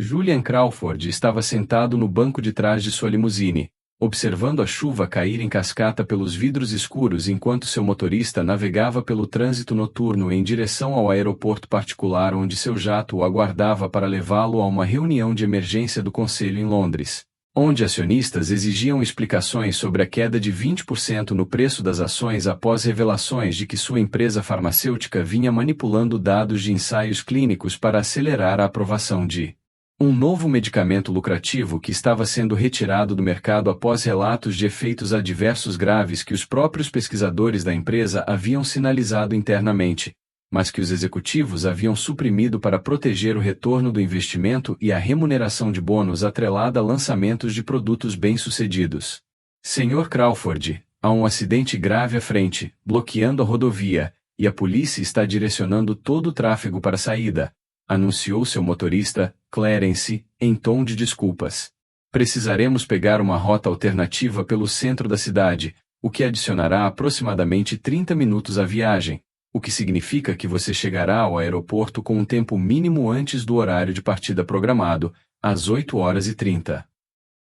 Julian Crawford estava sentado no banco de trás de sua limusine, observando a chuva cair em cascata pelos vidros escuros enquanto seu motorista navegava pelo trânsito noturno em direção ao aeroporto particular onde seu jato o aguardava para levá-lo a uma reunião de emergência do Conselho em Londres, onde acionistas exigiam explicações sobre a queda de 20% no preço das ações após revelações de que sua empresa farmacêutica vinha manipulando dados de ensaios clínicos para acelerar a aprovação de um novo medicamento lucrativo que estava sendo retirado do mercado após relatos de efeitos adversos graves que os próprios pesquisadores da empresa haviam sinalizado internamente, mas que os executivos haviam suprimido para proteger o retorno do investimento e a remuneração de bônus atrelada a lançamentos de produtos bem-sucedidos. Sr. Crawford, há um acidente grave à frente, bloqueando a rodovia, e a polícia está direcionando todo o tráfego para a saída, anunciou seu motorista, Clarence, em tom de desculpas. Precisaremos pegar uma rota alternativa pelo centro da cidade, o que adicionará aproximadamente 30 minutos à viagem, o que significa que você chegará ao aeroporto com um tempo mínimo antes do horário de partida programado, às 8h30.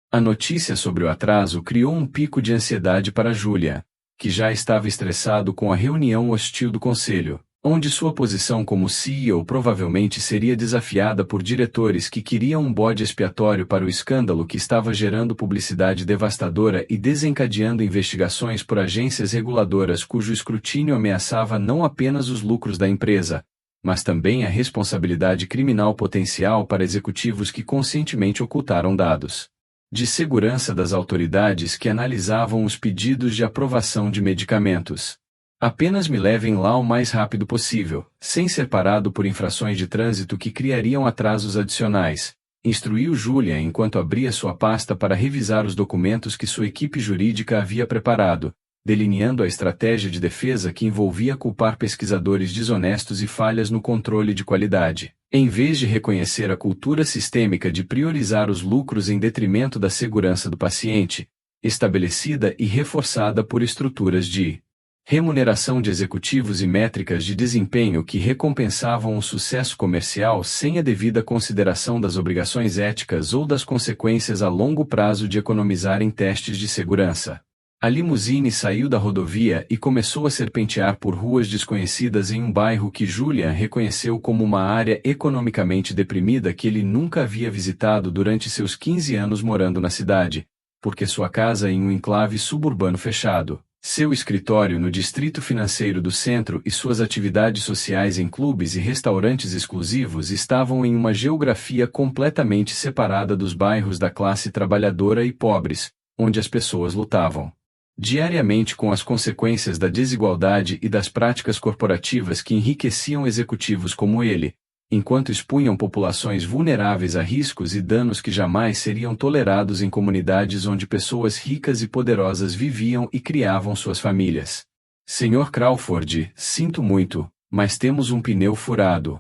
A notícia sobre o atraso criou um pico de ansiedade para Julian, que já estava estressado com a reunião hostil do conselho, onde sua posição como CEO provavelmente seria desafiada por diretores que queriam um bode expiatório para o escândalo que estava gerando publicidade devastadora e desencadeando investigações por agências reguladoras cujo escrutínio ameaçava não apenas os lucros da empresa, mas também a responsabilidade criminal potencial para executivos que conscientemente ocultaram dados de segurança das autoridades que analisavam os pedidos de aprovação de medicamentos. Apenas me levem lá o mais rápido possível, sem ser parado por infrações de trânsito que criariam atrasos adicionais, instruiu Julian enquanto abria sua pasta para revisar os documentos que sua equipe jurídica havia preparado, delineando a estratégia de defesa que envolvia culpar pesquisadores desonestos e falhas no controle de qualidade, em vez de reconhecer a cultura sistêmica de priorizar os lucros em detrimento da segurança do paciente, estabelecida e reforçada por estruturas de remuneração de executivos e métricas de desempenho que recompensavam o sucesso comercial sem a devida consideração das obrigações éticas ou das consequências a longo prazo de economizar em testes de segurança. A limusine saiu da rodovia e começou a serpentear por ruas desconhecidas em um bairro que Julian reconheceu como uma área economicamente deprimida que ele nunca havia visitado durante seus 15 anos morando na cidade, porque sua casa em um enclave suburbano fechado, seu escritório no distrito financeiro do centro e suas atividades sociais em clubes e restaurantes exclusivos estavam em uma geografia completamente separada dos bairros da classe trabalhadora e pobres, onde as pessoas lutavam diariamente com as consequências da desigualdade e das práticas corporativas que enriqueciam executivos como ele, enquanto expunham populações vulneráveis a riscos e danos que jamais seriam tolerados em comunidades onde pessoas ricas e poderosas viviam e criavam suas famílias. Sr. Crawford, sinto muito, mas temos um pneu furado,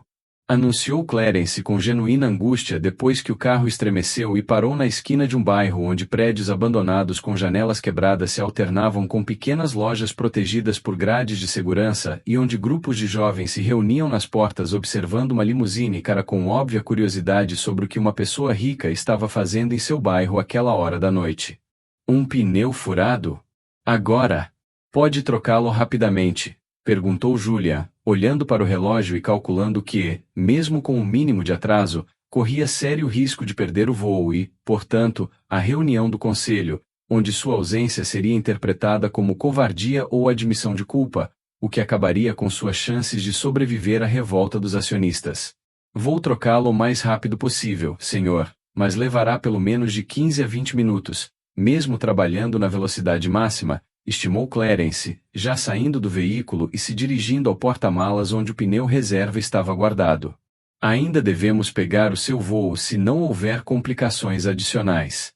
anunciou Clarence com genuína angústia depois que o carro estremeceu e parou na esquina de um bairro onde prédios abandonados com janelas quebradas se alternavam com pequenas lojas protegidas por grades de segurança e onde grupos de jovens se reuniam nas portas observando uma limusine cara com óbvia curiosidade sobre o que uma pessoa rica estava fazendo em seu bairro àquela hora da noite. Um pneu furado? Agora! Pode trocá-lo rapidamente, perguntou Julian, olhando para o relógio e calculando que, mesmo com um mínimo de atraso, corria sério risco de perder o voo e, portanto, a reunião do conselho, onde sua ausência seria interpretada como covardia ou admissão de culpa, o que acabaria com suas chances de sobreviver à revolta dos acionistas. Vou trocá-lo o mais rápido possível, senhor, mas levará pelo menos de 15 a 20 minutos, mesmo trabalhando na velocidade máxima, estimou Clarence, já saindo do veículo e se dirigindo ao porta-malas onde o pneu reserva estava guardado. Ainda devemos pegar o seu voo se não houver complicações adicionais.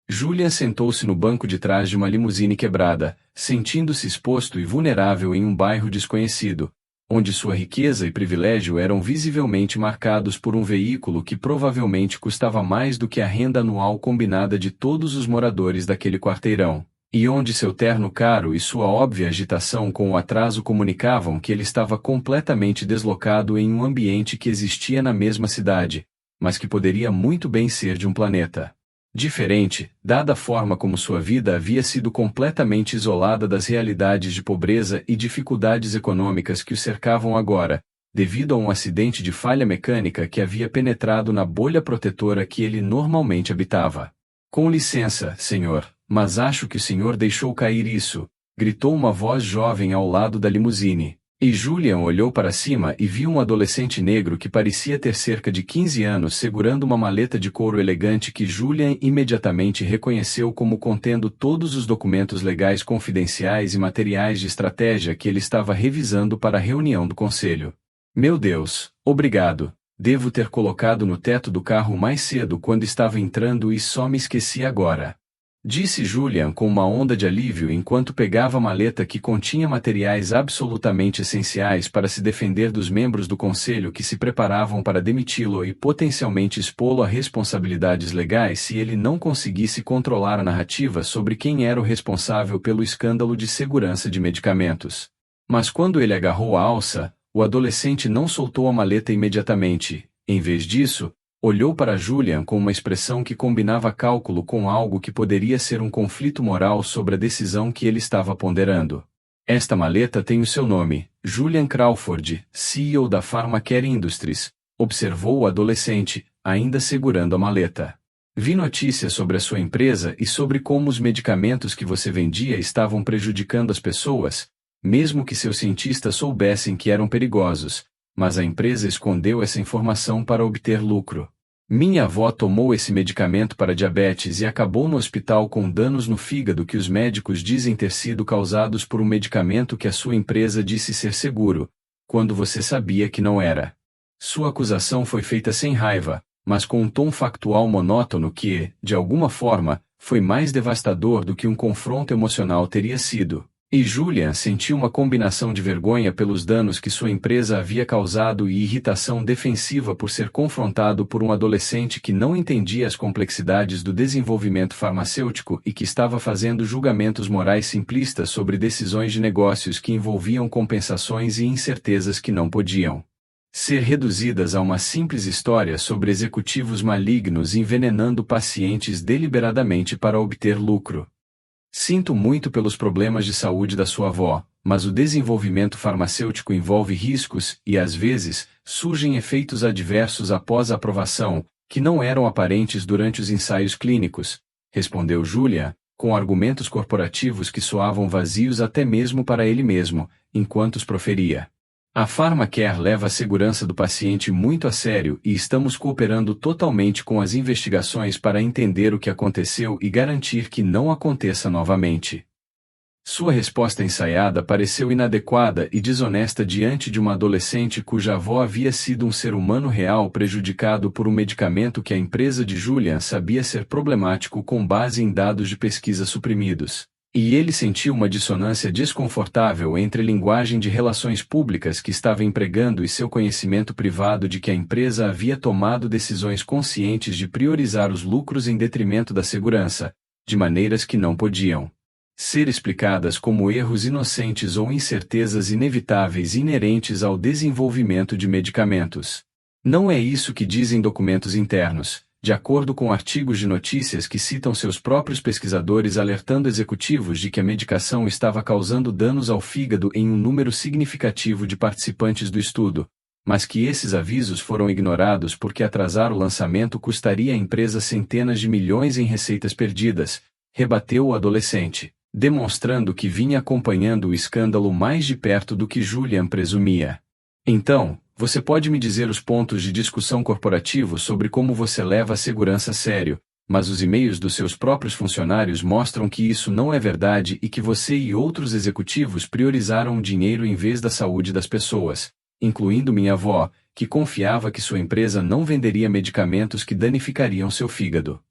Julian sentou-se no banco de trás de uma limusine quebrada, sentindo-se exposto e vulnerável em um bairro desconhecido, onde sua riqueza e privilégio eram visivelmente marcados por um veículo que provavelmente custava mais do que a renda anual combinada de todos os moradores daquele quarteirão. E onde seu terno caro e sua óbvia agitação com o atraso comunicavam que ele estava completamente deslocado em um ambiente que existia na mesma cidade, mas que poderia muito bem ser de um planeta diferente, dada a forma como sua vida havia sido completamente isolada das realidades de pobreza e dificuldades econômicas que o cercavam agora, devido a um acidente de falha mecânica que havia penetrado na bolha protetora que ele normalmente habitava. Com licença, senhor, mas acho que o senhor deixou cair isso, gritou uma voz jovem ao lado da limusine. E Julian olhou para cima e viu um adolescente negro que parecia ter cerca de 15 anos segurando uma maleta de couro elegante que Julian imediatamente reconheceu como contendo todos os documentos legais confidenciais e materiais de estratégia que ele estava revisando para a reunião do conselho. Meu Deus, obrigado. Devo ter colocado no teto do carro mais cedo quando estava entrando e só me esqueci agora. Disse Julian com uma onda de alívio enquanto pegava a maleta que continha materiais absolutamente essenciais para se defender dos membros do conselho que se preparavam para demiti-lo e potencialmente expô-lo a responsabilidades legais se ele não conseguisse controlar a narrativa sobre quem era o responsável pelo escândalo de segurança de medicamentos. Mas quando ele agarrou a alça, o adolescente não soltou a maleta imediatamente. Em vez disso, olhou para Julian com uma expressão que combinava cálculo com algo que poderia ser um conflito moral sobre a decisão que ele estava ponderando. Esta maleta tem o seu nome, Julian Crawford, CEO da Pharmacare Industries, observou o adolescente, ainda segurando a maleta. Vi notícias sobre a sua empresa e sobre como os medicamentos que você vendia estavam prejudicando as pessoas, mesmo que seus cientistas soubessem que eram perigosos. Mas a empresa escondeu essa informação para obter lucro. Minha avó tomou esse medicamento para diabetes e acabou no hospital com danos no fígado que os médicos dizem ter sido causados por um medicamento que a sua empresa disse ser seguro, quando você sabia que não era. Sua acusação foi feita sem raiva, mas com um tom factual monótono que, de alguma forma, foi mais devastador do que um confronto emocional teria sido. E Julian sentiu uma combinação de vergonha pelos danos que sua empresa havia causado e irritação defensiva por ser confrontado por um adolescente que não entendia as complexidades do desenvolvimento farmacêutico e que estava fazendo julgamentos morais simplistas sobre decisões de negócios que envolviam compensações e incertezas que não podiam ser reduzidas a uma simples história sobre executivos malignos envenenando pacientes deliberadamente para obter lucro. Sinto muito pelos problemas de saúde da sua avó, mas o desenvolvimento farmacêutico envolve riscos e, às vezes, surgem efeitos adversos após a aprovação, que não eram aparentes durante os ensaios clínicos, respondeu Julia, com argumentos corporativos que soavam vazios até mesmo para ele mesmo, enquanto os proferia. A Pharmacare leva a segurança do paciente muito a sério e estamos cooperando totalmente com as investigações para entender o que aconteceu e garantir que não aconteça novamente. Sua resposta ensaiada pareceu inadequada e desonesta diante de uma adolescente cuja avó havia sido um ser humano real prejudicado por um medicamento que a empresa de Julian sabia ser problemático com base em dados de pesquisa suprimidos. E ele sentiu uma dissonância desconfortável entre a linguagem de relações públicas que estava empregando e seu conhecimento privado de que a empresa havia tomado decisões conscientes de priorizar os lucros em detrimento da segurança, de maneiras que não podiam ser explicadas como erros inocentes ou incertezas inevitáveis inerentes ao desenvolvimento de medicamentos. Não é isso que dizem documentos internos. De acordo com artigos de notícias que citam seus próprios pesquisadores alertando executivos de que a medicação estava causando danos ao fígado em um número significativo de participantes do estudo, mas que esses avisos foram ignorados porque atrasar o lançamento custaria à empresa centenas de milhões em receitas perdidas, rebateu o adolescente, demonstrando que vinha acompanhando o escândalo mais de perto do que Julian presumia. Então, você pode me dizer os pontos de discussão corporativos sobre como você leva a segurança a sério, mas os e-mails dos seus próprios funcionários mostram que isso não é verdade e que você e outros executivos priorizaram o dinheiro em vez da saúde das pessoas, incluindo minha avó, que confiava que sua empresa não venderia medicamentos que danificariam seu fígado.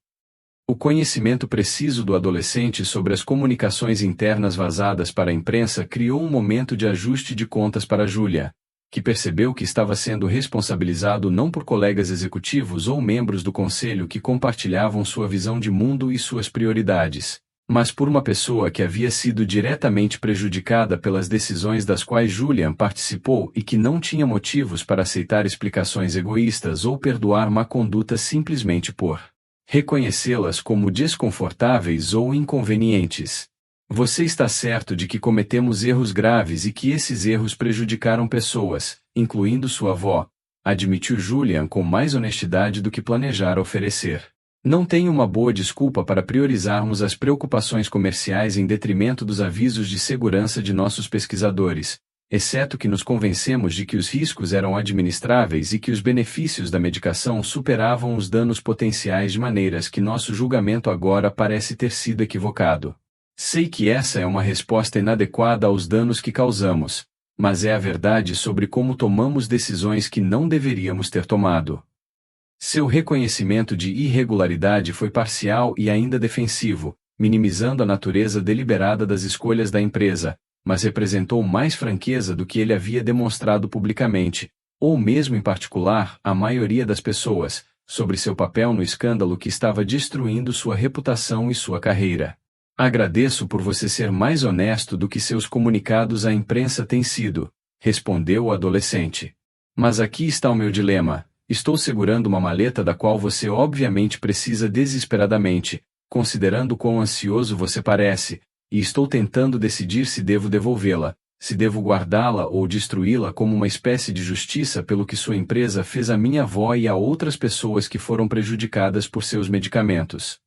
O conhecimento preciso do adolescente sobre as comunicações internas vazadas para a imprensa criou um momento de ajuste de contas para Julia, que percebeu que estava sendo responsabilizado não por colegas executivos ou membros do conselho que compartilhavam sua visão de mundo e suas prioridades, mas por uma pessoa que havia sido diretamente prejudicada pelas decisões das quais Julian participou e que não tinha motivos para aceitar explicações egoístas ou perdoar má conduta simplesmente por reconhecê-las como desconfortáveis ou inconvenientes. Você está certo de que cometemos erros graves e que esses erros prejudicaram pessoas, incluindo sua avó, admitiu Julian com mais honestidade do que planejara oferecer. Não tenho uma boa desculpa para priorizarmos as preocupações comerciais em detrimento dos avisos de segurança de nossos pesquisadores, exceto que nos convencemos de que os riscos eram administráveis e que os benefícios da medicação superavam os danos potenciais de maneiras que nosso julgamento agora parece ter sido equivocado. Sei que essa é uma resposta inadequada aos danos que causamos, mas é a verdade sobre como tomamos decisões que não deveríamos ter tomado. Seu reconhecimento de irregularidade foi parcial e ainda defensivo, minimizando a natureza deliberada das escolhas da empresa, mas representou mais franqueza do que ele havia demonstrado publicamente, ou mesmo em particular, a maioria das pessoas, sobre seu papel no escândalo que estava destruindo sua reputação e sua carreira. Agradeço por você ser mais honesto do que seus comunicados à imprensa têm sido, respondeu o adolescente. Mas aqui está o meu dilema. Estou segurando uma maleta da qual você obviamente precisa desesperadamente, considerando quão ansioso você parece, e estou tentando decidir se devo devolvê-la, se devo guardá-la ou destruí-la como uma espécie de justiça pelo que sua empresa fez à minha avó e a outras pessoas que foram prejudicadas por seus medicamentos.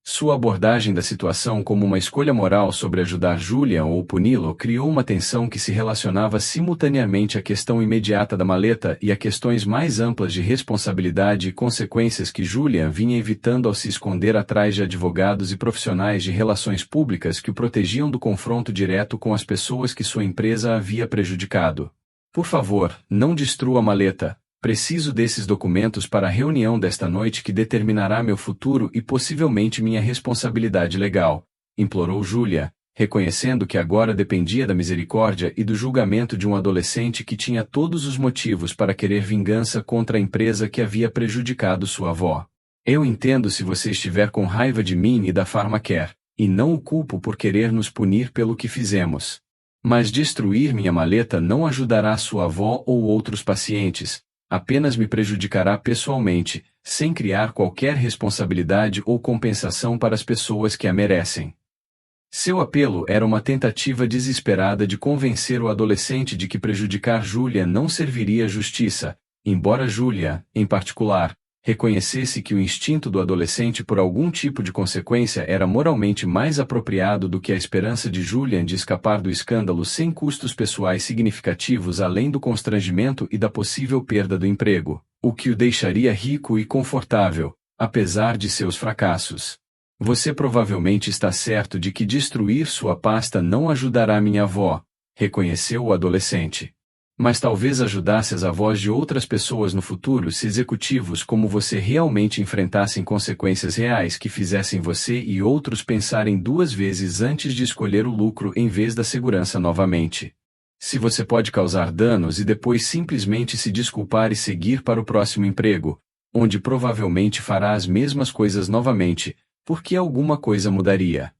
Sua abordagem da situação como uma escolha moral sobre ajudar Julian ou puni-lo criou uma tensão que se relacionava simultaneamente à questão imediata da maleta e a questões mais amplas de responsabilidade e consequências que Julian vinha evitando ao se esconder atrás de advogados e profissionais de relações públicas que o protegiam do confronto direto com as pessoas que sua empresa havia prejudicado. Por favor, não destrua a maleta. Preciso desses documentos para a reunião desta noite que determinará meu futuro e possivelmente minha responsabilidade legal, implorou Julia, reconhecendo que agora dependia da misericórdia e do julgamento de um adolescente que tinha todos os motivos para querer vingança contra a empresa que havia prejudicado sua avó. Eu entendo se você estiver com raiva de mim e da Pharmacare, e não o culpo por querer nos punir pelo que fizemos. Mas destruir minha maleta não ajudará sua avó ou outros pacientes. Apenas me prejudicará pessoalmente, sem criar qualquer responsabilidade ou compensação para as pessoas que a merecem. Seu apelo era uma tentativa desesperada de convencer o adolescente de que prejudicar Julia não serviria à justiça, embora Julia, em particular, reconhecesse que o instinto do adolescente por algum tipo de consequência era moralmente mais apropriado do que a esperança de Julian de escapar do escândalo sem custos pessoais significativos além do constrangimento e da possível perda do emprego, o que o deixaria rico e confortável, apesar de seus fracassos. Você provavelmente está certo de que destruir sua pasta não ajudará minha avó, reconheceu o adolescente. Mas talvez ajudasse as avós de outras pessoas no futuro se executivos como você realmente enfrentassem consequências reais que fizessem você e outros pensarem duas vezes antes de escolher o lucro em vez da segurança novamente. Se você pode causar danos e depois simplesmente se desculpar e seguir para o próximo emprego, onde provavelmente fará as mesmas coisas novamente, por que alguma coisa mudaria?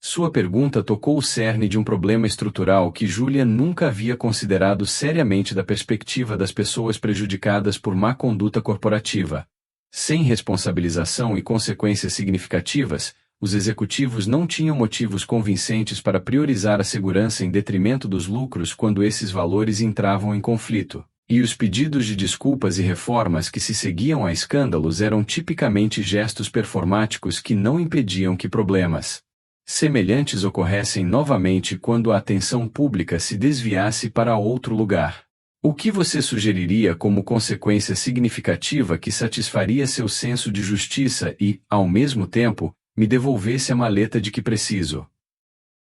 Sua pergunta tocou o cerne de um problema estrutural que Julia nunca havia considerado seriamente da perspectiva das pessoas prejudicadas por má conduta corporativa. Sem responsabilização e consequências significativas, os executivos não tinham motivos convincentes para priorizar a segurança em detrimento dos lucros quando esses valores entravam em conflito. E os pedidos de desculpas e reformas que se seguiam a escândalos eram tipicamente gestos performáticos que não impediam que problemas semelhantes ocorressem novamente quando a atenção pública se desviasse para outro lugar. O que você sugeriria como consequência significativa que satisfaria seu senso de justiça e, ao mesmo tempo, me devolvesse a maleta de que preciso?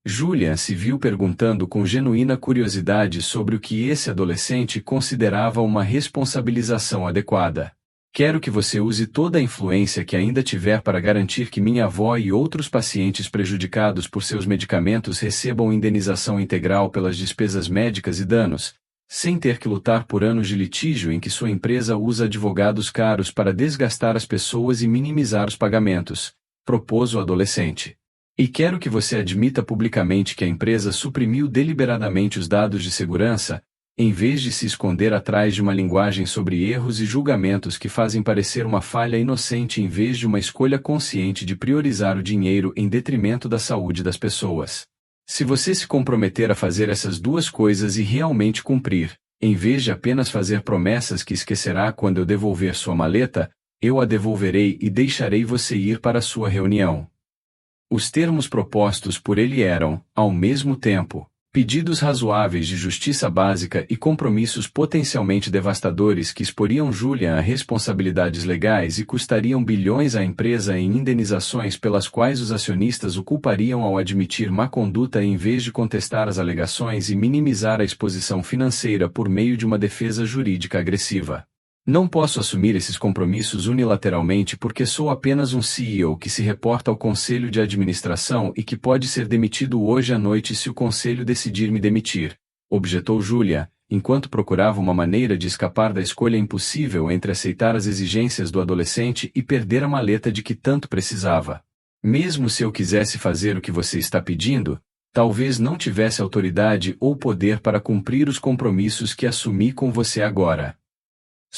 Julian se viu perguntando com genuína curiosidade sobre o que esse adolescente considerava uma responsabilização adequada. Quero que você use toda a influência que ainda tiver para garantir que minha avó e outros pacientes prejudicados por seus medicamentos recebam indenização integral pelas despesas médicas e danos, sem ter que lutar por anos de litígio em que sua empresa usa advogados caros para desgastar as pessoas e minimizar os pagamentos, propôs o adolescente. E quero que você admita publicamente que a empresa suprimiu deliberadamente os dados de segurança, em vez de se esconder atrás de uma linguagem sobre erros e julgamentos que fazem parecer uma falha inocente em vez de uma escolha consciente de priorizar o dinheiro em detrimento da saúde das pessoas. Se você se comprometer a fazer essas duas coisas e realmente cumprir, em vez de apenas fazer promessas que esquecerá quando eu devolver sua maleta, eu a devolverei e deixarei você ir para a sua reunião. Os termos propostos por ele eram, ao mesmo tempo, pedidos razoáveis de justiça básica e compromissos potencialmente devastadores que exporiam Julian a responsabilidades legais e custariam bilhões à empresa em indenizações pelas quais os acionistas o culpariam ao admitir má conduta em vez de contestar as alegações e minimizar a exposição financeira por meio de uma defesa jurídica agressiva. Não posso assumir esses compromissos unilateralmente porque sou apenas um CEO que se reporta ao conselho de administração e que pode ser demitido hoje à noite se o conselho decidir me demitir, objetou Julia, enquanto procurava uma maneira de escapar da escolha impossível entre aceitar as exigências do adolescente e perder a maleta de que tanto precisava. Mesmo se eu quisesse fazer o que você está pedindo, talvez não tivesse autoridade ou poder para cumprir os compromissos que assumi com você agora.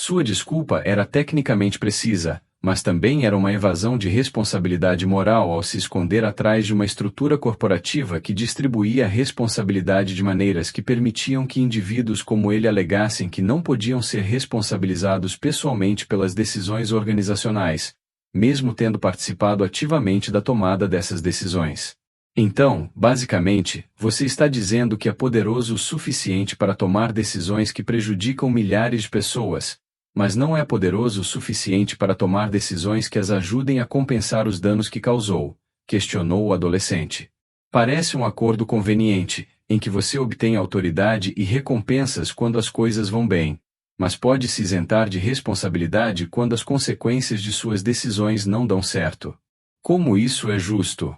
Sua desculpa era tecnicamente precisa, mas também era uma evasão de responsabilidade moral ao se esconder atrás de uma estrutura corporativa que distribuía a responsabilidade de maneiras que permitiam que indivíduos como ele alegassem que não podiam ser responsabilizados pessoalmente pelas decisões organizacionais, mesmo tendo participado ativamente da tomada dessas decisões. Então, basicamente, você está dizendo que é poderoso o suficiente para tomar decisões que prejudicam milhares de pessoas, mas não é poderoso o suficiente para tomar decisões que as ajudem a compensar os danos que causou, questionou o adolescente. Parece um acordo conveniente, em que você obtém autoridade e recompensas quando as coisas vão bem, mas pode se isentar de responsabilidade quando as consequências de suas decisões não dão certo. Como isso é justo?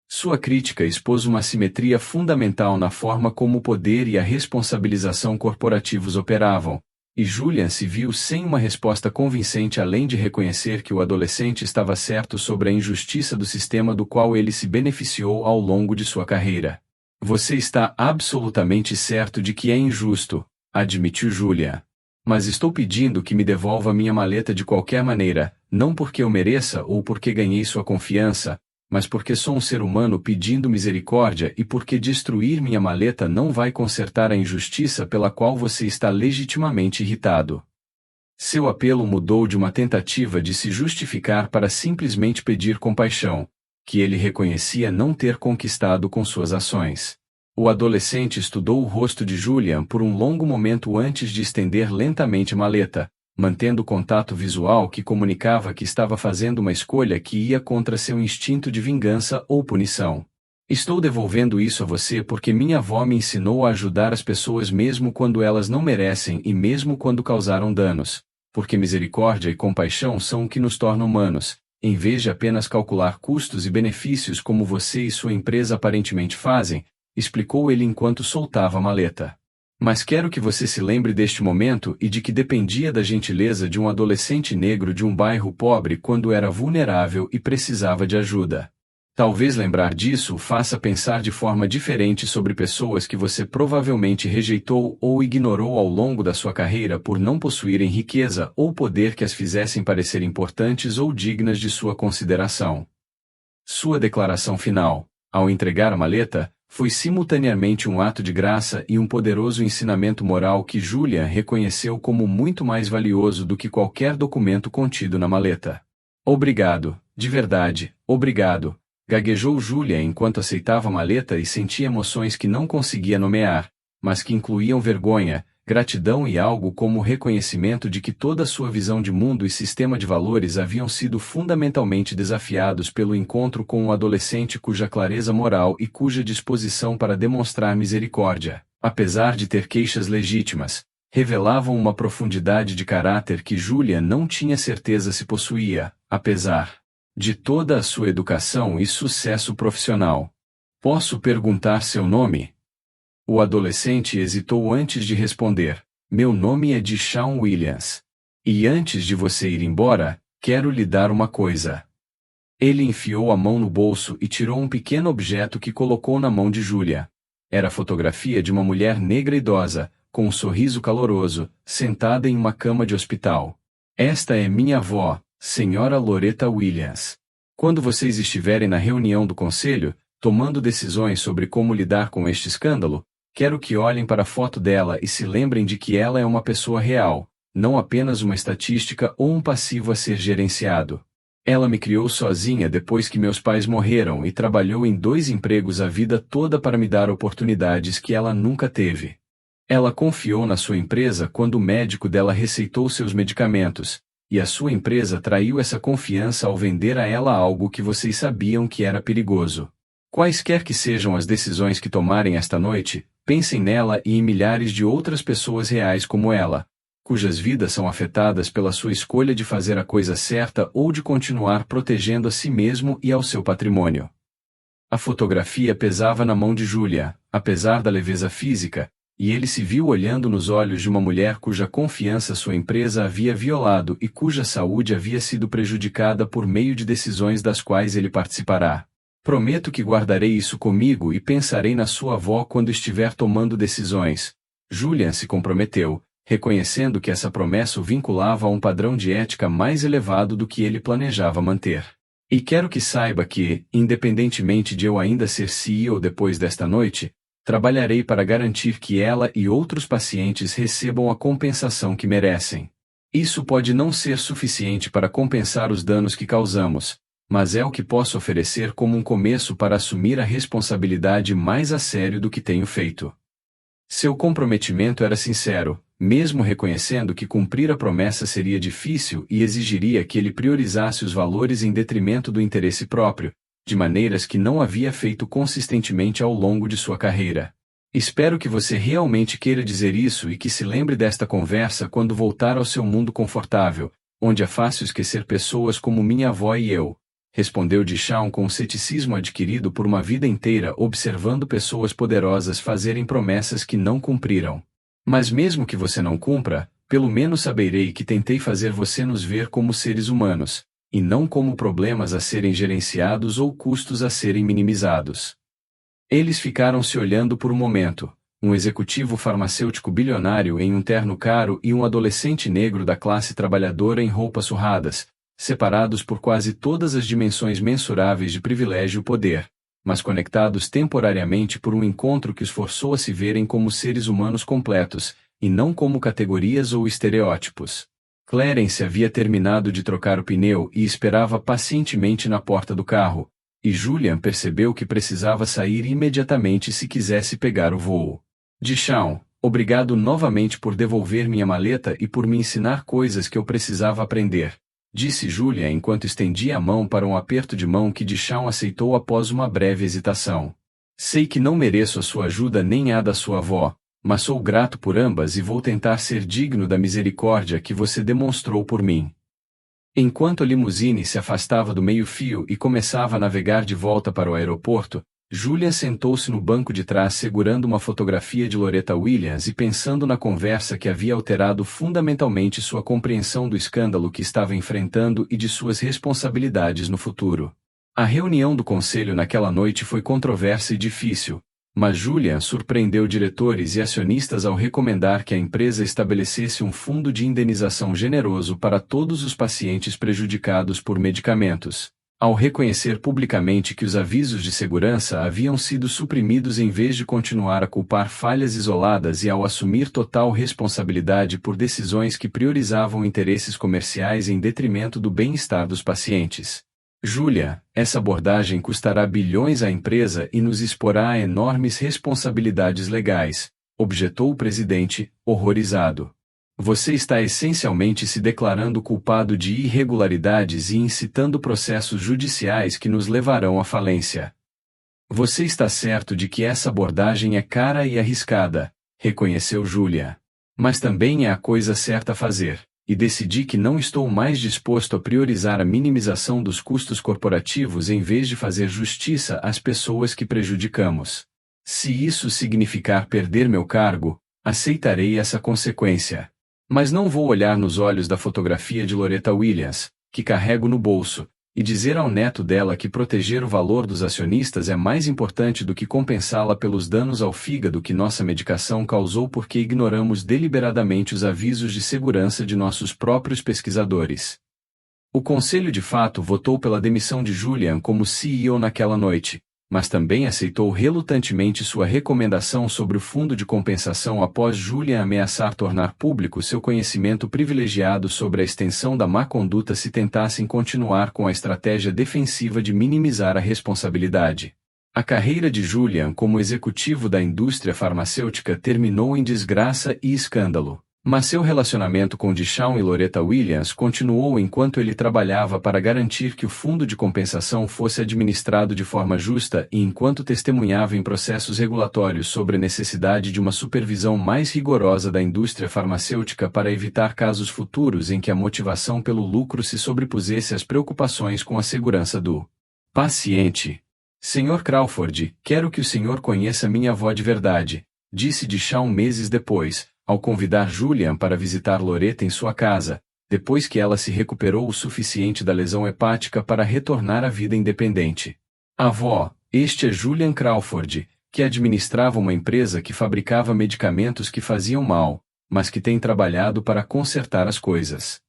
Sua crítica expôs uma assimetria fundamental na forma como o poder e a responsabilização corporativos operavam, e Julian se viu sem uma resposta convincente além de reconhecer que o adolescente estava certo sobre a injustiça do sistema do qual ele se beneficiou ao longo de sua carreira. Você está absolutamente certo de que é injusto, admitiu Julian. Mas estou pedindo que me devolva minha maleta de qualquer maneira, não porque eu mereça ou porque ganhei sua confiança, mas porque sou um ser humano pedindo misericórdia e porque destruir minha maleta não vai consertar a injustiça pela qual você está legitimamente irritado. Seu apelo mudou de uma tentativa de se justificar para simplesmente pedir compaixão, que ele reconhecia não ter conquistado com suas ações. O adolescente estudou o rosto de Julian por um longo momento antes de estender lentamente a maleta, mantendo contato visual que comunicava que estava fazendo uma escolha que ia contra seu instinto de vingança ou punição. Estou devolvendo isso a você porque minha avó me ensinou a ajudar as pessoas mesmo quando elas não merecem e mesmo quando causaram danos, porque misericórdia e compaixão são o que nos torna humanos, em vez de apenas calcular custos e benefícios como você e sua empresa aparentemente fazem, explicou ele enquanto soltava a maleta. Mas quero que você se lembre deste momento e de que dependia da gentileza de um adolescente negro de um bairro pobre quando era vulnerável e precisava de ajuda. Talvez lembrar disso o faça pensar de forma diferente sobre pessoas que você provavelmente rejeitou ou ignorou ao longo da sua carreira por não possuírem riqueza ou poder que as fizessem parecer importantes ou dignas de sua consideração. Sua declaração final, ao entregar a maleta, foi simultaneamente um ato de graça e um poderoso ensinamento moral que Julian reconheceu como muito mais valioso do que qualquer documento contido na maleta. Obrigado, de verdade, obrigado, gaguejou Julian enquanto aceitava a maleta e sentia emoções que não conseguia nomear, mas que incluíam vergonha, gratidão e algo como o reconhecimento de que toda sua visão de mundo e sistema de valores haviam sido fundamentalmente desafiados pelo encontro com um adolescente cuja clareza moral e cuja disposição para demonstrar misericórdia, apesar de ter queixas legítimas, revelavam uma profundidade de caráter que Julian não tinha certeza se possuía, apesar de toda a sua educação e sucesso profissional. Posso perguntar seu nome? O adolescente hesitou antes de responder. Meu nome é Deshaun Williams. E antes de você ir embora, quero lhe dar uma coisa. Ele enfiou a mão no bolso e tirou um pequeno objeto que colocou na mão de Julia. Era a fotografia de uma mulher negra idosa, com um sorriso caloroso, sentada em uma cama de hospital. Esta é minha avó, Senhora Loretta Williams. Quando vocês estiverem na reunião do conselho, tomando decisões sobre como lidar com este escândalo, quero que olhem para a foto dela e se lembrem de que ela é uma pessoa real, não apenas uma estatística ou um passivo a ser gerenciado. Ela me criou sozinha depois que meus pais morreram e trabalhou em 2 empregos a vida toda para me dar oportunidades que ela nunca teve. Ela confiou na sua empresa quando o médico dela receitou seus medicamentos, e a sua empresa traiu essa confiança ao vender a ela algo que vocês sabiam que era perigoso. Quaisquer que sejam as decisões que tomarem esta noite, pensem nela e em milhares de outras pessoas reais como ela, cujas vidas são afetadas pela sua escolha de fazer a coisa certa ou de continuar protegendo a si mesmo e ao seu patrimônio. A fotografia pesava na mão de Julia, apesar da leveza física, e ele se viu olhando nos olhos de uma mulher cuja confiança sua empresa havia violado e cuja saúde havia sido prejudicada por meio de decisões das quais ele participará. Prometo que guardarei isso comigo e pensarei na sua avó quando estiver tomando decisões. Julian se comprometeu, reconhecendo que essa promessa o vinculava a um padrão de ética mais elevado do que ele planejava manter. E quero que saiba que, independentemente de eu ainda ser CEO depois desta noite, trabalharei para garantir que ela e outros pacientes recebam a compensação que merecem. Isso pode não ser suficiente para compensar os danos que causamos, mas é o que posso oferecer como um começo para assumir a responsabilidade mais a sério do que tenho feito. Seu comprometimento era sincero, mesmo reconhecendo que cumprir a promessa seria difícil e exigiria que ele priorizasse os valores em detrimento do interesse próprio, de maneiras que não havia feito consistentemente ao longo de sua carreira. Espero que você realmente queira dizer isso e que se lembre desta conversa quando voltar ao seu mundo confortável, onde é fácil esquecer pessoas como minha avó e eu, respondeu Deshawn com o ceticismo adquirido por uma vida inteira observando pessoas poderosas fazerem promessas que não cumpriram. Mas mesmo que você não cumpra, pelo menos saberei que tentei fazer você nos ver como seres humanos, e não como problemas a serem gerenciados ou custos a serem minimizados. Eles ficaram se olhando por um momento, um executivo farmacêutico bilionário em um terno caro e um adolescente negro da classe trabalhadora em roupas surradas, separados por quase todas as dimensões mensuráveis de privilégio e poder, mas conectados temporariamente por um encontro que os forçou a se verem como seres humanos completos, e não como categorias ou estereótipos. Clarence havia terminado de trocar o pneu e esperava pacientemente na porta do carro, e Julian percebeu que precisava sair imediatamente se quisesse pegar o voo. Deshawn, obrigado novamente por devolver minha maleta e por me ensinar coisas que eu precisava aprender, disse Julian enquanto estendia a mão para um aperto de mão que Deshawn aceitou após uma breve hesitação. Sei que não mereço a sua ajuda nem a da sua avó, mas sou grato por ambas e vou tentar ser digno da misericórdia que você demonstrou por mim. Enquanto a limusine se afastava do meio-fio e começava a navegar de volta para o aeroporto, Julian sentou-se no banco de trás segurando uma fotografia de Loretta Williams e pensando na conversa que havia alterado fundamentalmente sua compreensão do escândalo que estava enfrentando e de suas responsabilidades no futuro. A reunião do conselho naquela noite foi controversa e difícil, mas Julian surpreendeu diretores e acionistas ao recomendar que a empresa estabelecesse um fundo de indenização generoso para todos os pacientes prejudicados por medicamentos, ao reconhecer publicamente que os avisos de segurança haviam sido suprimidos em vez de continuar a culpar falhas isoladas e ao assumir total responsabilidade por decisões que priorizavam interesses comerciais em detrimento do bem-estar dos pacientes. Julia, essa abordagem custará bilhões à empresa e nos exporá a enormes responsabilidades legais, objetou o presidente, horrorizado. Você está essencialmente se declarando culpado de irregularidades e incitando processos judiciais que nos levarão à falência. Você está certo de que essa abordagem é cara e arriscada, reconheceu Julia. Mas também é a coisa certa a fazer, e decidi que não estou mais disposto a priorizar a minimização dos custos corporativos em vez de fazer justiça às pessoas que prejudicamos. Se isso significar perder meu cargo, aceitarei essa consequência. Mas não vou olhar nos olhos da fotografia de Loretta Williams, que carrego no bolso, e dizer ao neto dela que proteger o valor dos acionistas é mais importante do que compensá-la pelos danos ao fígado que nossa medicação causou porque ignoramos deliberadamente os avisos de segurança de nossos próprios pesquisadores. O conselho de fato votou pela demissão de Julian como CEO naquela noite, mas também aceitou relutantemente sua recomendação sobre o fundo de compensação após Julian ameaçar tornar público seu conhecimento privilegiado sobre a extensão da má conduta se tentassem continuar com a estratégia defensiva de minimizar a responsabilidade. A carreira de Julian como executivo da indústria farmacêutica terminou em desgraça e escândalo. Mas seu relacionamento com Deshaun e Loretta Williams continuou enquanto ele trabalhava para garantir que o fundo de compensação fosse administrado de forma justa e enquanto testemunhava em processos regulatórios sobre a necessidade de uma supervisão mais rigorosa da indústria farmacêutica para evitar casos futuros em que a motivação pelo lucro se sobrepusesse às preocupações com a segurança do paciente. Sr. Crawford, quero que o senhor conheça minha avó de verdade, disse Deshaun meses depois, ao convidar Julian para visitar Loretta em sua casa, depois que ela se recuperou o suficiente da lesão hepática para retornar à vida independente. Avó, este é Julian Crawford, que administrava uma empresa que fabricava medicamentos que faziam mal, mas que tem trabalhado para consertar as coisas.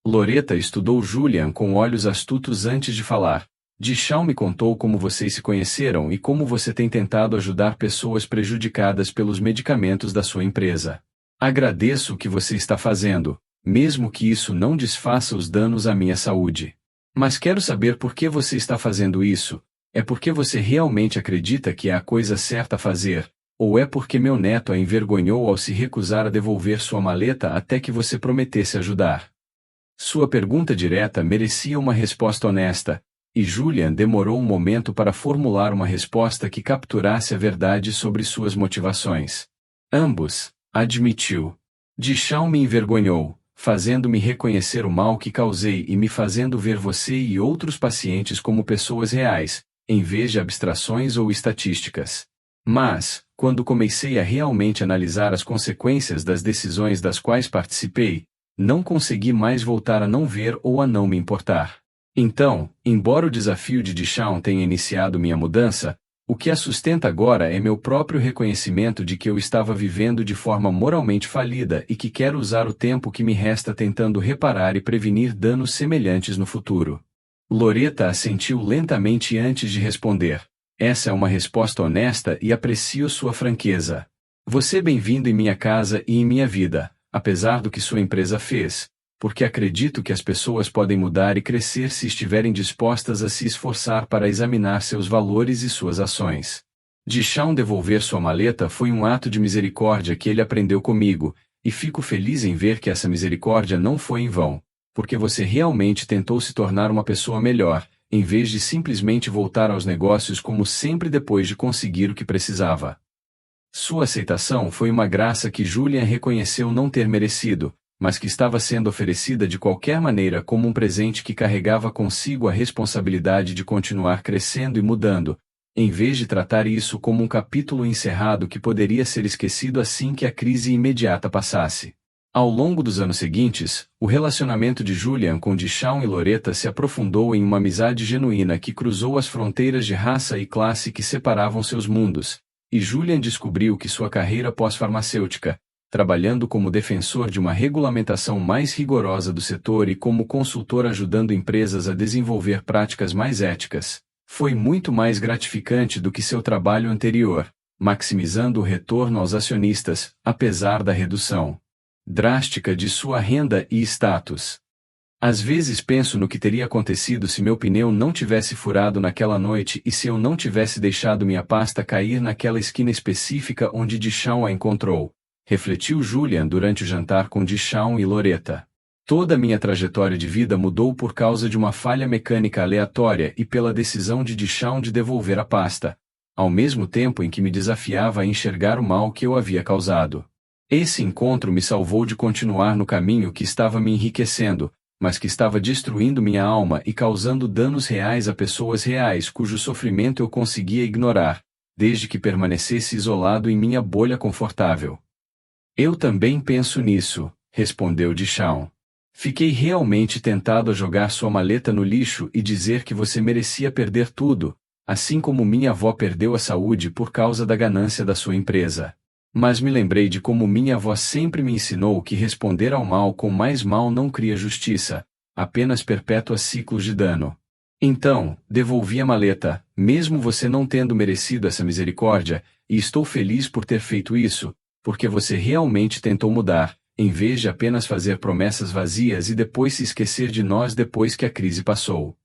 Loretta estudou Julian com olhos astutos antes de falar. Deshaun me contou como vocês se conheceram e como você tem tentado ajudar pessoas prejudicadas pelos medicamentos da sua empresa. Agradeço o que você está fazendo, mesmo que isso não desfaça os danos à minha saúde. Mas quero saber por que você está fazendo isso. É porque você realmente acredita que é a coisa certa a fazer, ou é porque meu neto a envergonhou ao se recusar a devolver sua maleta até que você prometesse ajudar? Sua pergunta direta merecia uma resposta honesta, e Julian demorou um momento para formular uma resposta que capturasse a verdade sobre suas motivações. Ambos, admitiu. Deshaun me envergonhou, fazendo-me reconhecer o mal que causei e me fazendo ver você e outros pacientes como pessoas reais, em vez de abstrações ou estatísticas. Mas, quando comecei a realmente analisar as consequências das decisões das quais participei, não consegui mais voltar a não ver ou a não me importar. Então, embora o desafio de Deshaun tenha iniciado minha mudança, o que a sustenta agora é meu próprio reconhecimento de que eu estava vivendo de forma moralmente falida e que quero usar o tempo que me resta tentando reparar e prevenir danos semelhantes no futuro. Loretta assentiu lentamente antes de responder. Essa é uma resposta honesta e aprecio sua franqueza. Você é bem-vindo em minha casa e em minha vida, apesar do que sua empresa fez, porque acredito que as pessoas podem mudar e crescer se estiverem dispostas a se esforçar para examinar seus valores e suas ações. Deshaun devolver sua maleta foi um ato de misericórdia que ele aprendeu comigo, e fico feliz em ver que essa misericórdia não foi em vão, porque você realmente tentou se tornar uma pessoa melhor, em vez de simplesmente voltar aos negócios como sempre depois de conseguir o que precisava. Sua aceitação foi uma graça que Julian reconheceu não ter merecido, mas que estava sendo oferecida de qualquer maneira como um presente que carregava consigo a responsabilidade de continuar crescendo e mudando, em vez de tratar isso como um capítulo encerrado que poderia ser esquecido assim que a crise imediata passasse. Ao longo dos anos seguintes, o relacionamento de Julian com Deshaun e Loretta se aprofundou em uma amizade genuína que cruzou as fronteiras de raça e classe que separavam seus mundos, e Julian descobriu que sua carreira pós-farmacêutica, trabalhando como defensor de uma regulamentação mais rigorosa do setor e como consultor ajudando empresas a desenvolver práticas mais éticas, foi muito mais gratificante do que seu trabalho anterior, maximizando o retorno aos acionistas, apesar da redução drástica de sua renda e status. Às vezes penso no que teria acontecido se meu pneu não tivesse furado naquela noite e se eu não tivesse deixado minha pasta cair naquela esquina específica onde Deshaun a encontrou. Refletiu Julian durante o jantar com Deshaun e Loretta. Toda minha trajetória de vida mudou por causa de uma falha mecânica aleatória e pela decisão de Deshaun de devolver a pasta, ao mesmo tempo em que me desafiava a enxergar o mal que eu havia causado. Esse encontro me salvou de continuar no caminho que estava me enriquecendo, mas que estava destruindo minha alma e causando danos reais a pessoas reais cujo sofrimento eu conseguia ignorar, desde que permanecesse isolado em minha bolha confortável. Eu também penso nisso, respondeu Deshaun. Fiquei realmente tentado a jogar sua maleta no lixo e dizer que você merecia perder tudo, assim como minha avó perdeu a saúde por causa da ganância da sua empresa. Mas me lembrei de como minha avó sempre me ensinou que responder ao mal com mais mal não cria justiça, apenas perpétua ciclos de dano. Então, devolvi a maleta, mesmo você não tendo merecido essa misericórdia, e estou feliz por ter feito isso, porque você realmente tentou mudar, em vez de apenas fazer promessas vazias e depois se esquecer de nós depois que a crise passou.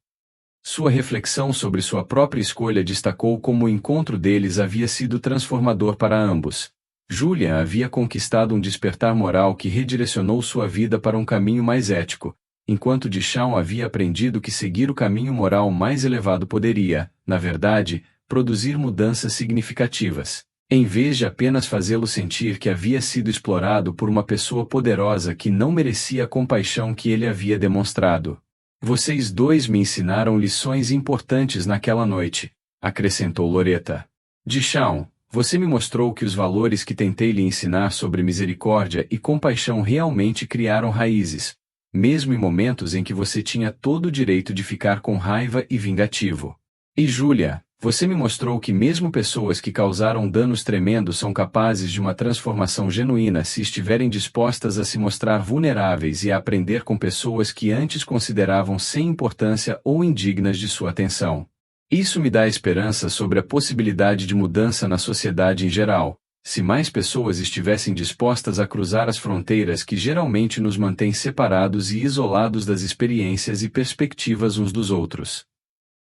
Sua reflexão sobre sua própria escolha destacou como o encontro deles havia sido transformador para ambos. Julian havia conquistado um despertar moral que redirecionou sua vida para um caminho mais ético, enquanto Deshaun havia aprendido que seguir o caminho moral mais elevado poderia, na verdade, produzir mudanças significativas, em vez de apenas fazê-lo sentir que havia sido explorado por uma pessoa poderosa que não merecia a compaixão que ele havia demonstrado. Vocês dois me ensinaram lições importantes naquela noite, acrescentou Loretta. Deshaun, você me mostrou que os valores que tentei lhe ensinar sobre misericórdia e compaixão realmente criaram raízes, mesmo em momentos em que você tinha todo o direito de ficar com raiva e vingativo. E Julia, você me mostrou que mesmo pessoas que causaram danos tremendos são capazes de uma transformação genuína se estiverem dispostas a se mostrar vulneráveis e a aprender com pessoas que antes consideravam sem importância ou indignas de sua atenção. Isso me dá esperança sobre a possibilidade de mudança na sociedade em geral, se mais pessoas estivessem dispostas a cruzar as fronteiras que geralmente nos mantêm separados e isolados das experiências e perspectivas uns dos outros.